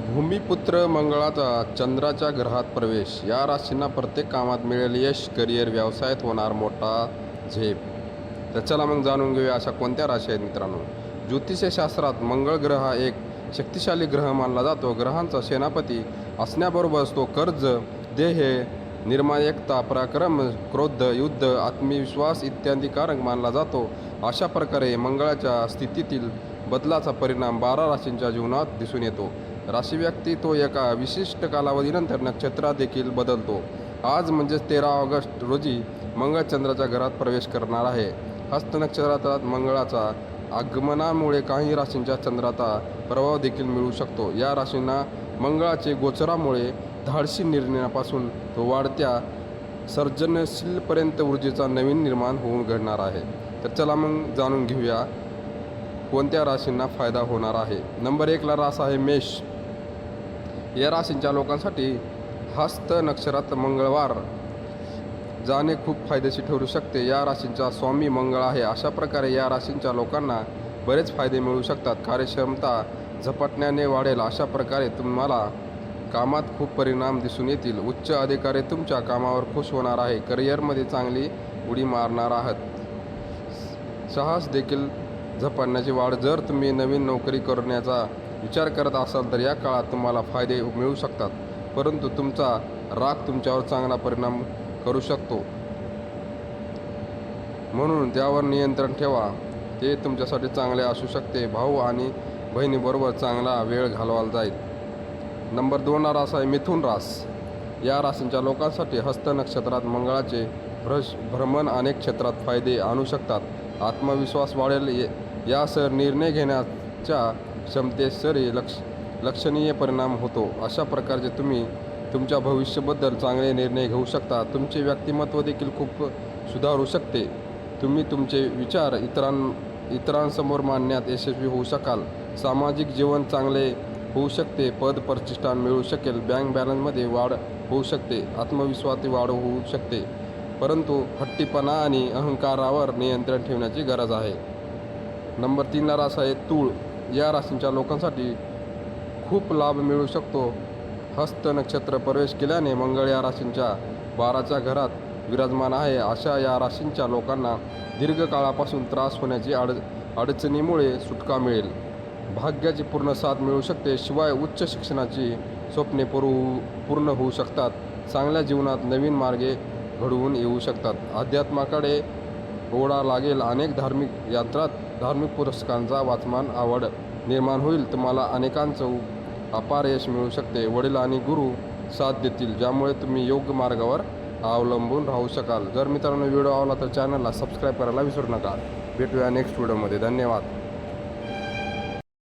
भूमिपुत्र मंगळाचा चंद्राच्या ग्रहात प्रवेश. या राशींना प्रत्येक कामात मिळेल यश, करिअर, व्यवसायात होणार मोठा झेप. तर चला मग जाणून घेऊया अशा कोणत्या राशी आहेत मित्रांनो. ज्योतिषशास्त्रात मंगळ ग्रह हा एक शक्तिशाली ग्रह मानला जातो. ग्रहांचा सेनापती असण्याबरोबरच तो कर्ज, देह, निर्णायकता, पराक्रम, क्रोध, युद्ध, आत्मविश्वास इत्यादी कारक मानला जातो. अशा प्रकारे मंगळाच्या स्थितीतील बदलाचा परिणाम 12 राशींच्या जीवनात दिसून येतो. राशी व्यक्ती तो एका विशिष्ट कालावधीनंतर नक्षत्रात देखील बदलतो. आज म्हणजेच 13 ऑगस्ट रोजी मंगळ चंद्राच्या घरात प्रवेश करणार आहे. हस्त नक्षत्रात मंगळाचा आगमनामुळे काही राशींच्या चंद्राचा प्रभाव देखील मिळू शकतो. या राशींना मंगळाचे गोचरामुळे धाडसी निर्णयापासून तो वाढत्या सर्जनशीलपर्यंत ऊर्जेचा नवीन निर्माण होऊन घडणार आहे. तर चला मग जाणून घेऊया कोणत्या राशींना फायदा होणार आहे. नंबर 1ला रास आहे मेष. या राशींच्या लोकांसाठी हस्त नक्षत्रात मंगळवार जाणे खूप फायदेशीर ठरू शकते. या राशींचा स्वामी मंगळ आहे. अशा प्रकारे या राशींच्या लोकांना बरेच फायदे मिळू शकतात. कार्यक्षमता झपाटण्याने वाढेल. अशा प्रकारे तुम्हाला कामात खूप परिणाम दिसून येतील. उच्च अधिकारी तुमच्या कामावर खुश होणार आहे. करिअरमध्ये चांगली उडी मारणार आहात. साहस देखील झपाटण्याची वाढ. जर तुम्ही नवीन नोकरी करण्याचा विचार करत असाल तर या काळात तुम्हाला फायदे मिळू शकतात, परंतु तुमचा राग तुमच्यावर चांगला परिणाम करू शकतो, म्हणून त्यावर नियंत्रण ठेवा. ते तुमच्यासाठी चांगले असू शकते. भाऊ आणि बहिणीबरोबर चांगला वेळ घालवायला जाईल. नंबर 2ला रास आहे मिथुन रास. या राशींच्या लोकांसाठी हस्त नक्षत्रात मंगळाचे भ्रमण अनेक क्षेत्रात फायदे आणू शकतात. आत्मविश्वास वाढेल. यासह निर्णय घेण्याच्या क्षमतेसही लक्षणीय परिणाम होतो. अशा प्रकारचे तुम्ही तुमच्या भविष्याबद्दल चांगले निर्णय घेऊ शकता. तुमचे व्यक्तिमत्व देखील खूप सुधारू शकते. तुम्ही तुमचे विचार इतरांसमोर मांडण्यात यशस्वी होऊ शकाल. सामाजिक जीवन चांगले होऊ शकते. पद प्रतिष्ठा मिळू शकेल. बँक बॅलन्समध्ये वाढ होऊ शकते. आत्मविश्वासात वाढ होऊ शकते, परंतु हट्टीपणा आणि अहंकारावर नियंत्रण ठेवण्याची गरज आहे. नंबर 3ला रास आहे तूळ. या राशींच्या लोकांसाठी खूप लाभ मिळू शकतो. हस्त नक्षत्र प्रवेश केल्याने मंगळ या राशींच्या 12च्या घरात विराजमान आहे. अशा या राशींच्या लोकांना दीर्घकाळापासून त्रास होण्याची अडचणीमुळे सुटका मिळेल. भाग्याची पूर्ण साथ मिळू शकते. शिवाय उच्च शिक्षणाची स्वप्ने पूर्ण होऊ शकतात. चांगल्या जीवनात नवीन मार्गे घडवून येऊ शकतात. अध्यात्माकडे ओढा लागेल. अनेक धार्मिक पुस्तकांचा वाचन आवड निर्माण होईल. तुम्हाला अनेकांचं अपार यश मिळू शकते. वडील आणि गुरु साथ देतील, ज्यामुळे तुम्ही योग्य मार्गावर अवलंबून राहू शकाल. जर मित्रांनो व्हिडिओ आवडला तर चॅनलला सबस्क्राईब करायला विसरू नका. भेटूया नेक्स्ट व्हिडिओमध्ये. धन्यवाद.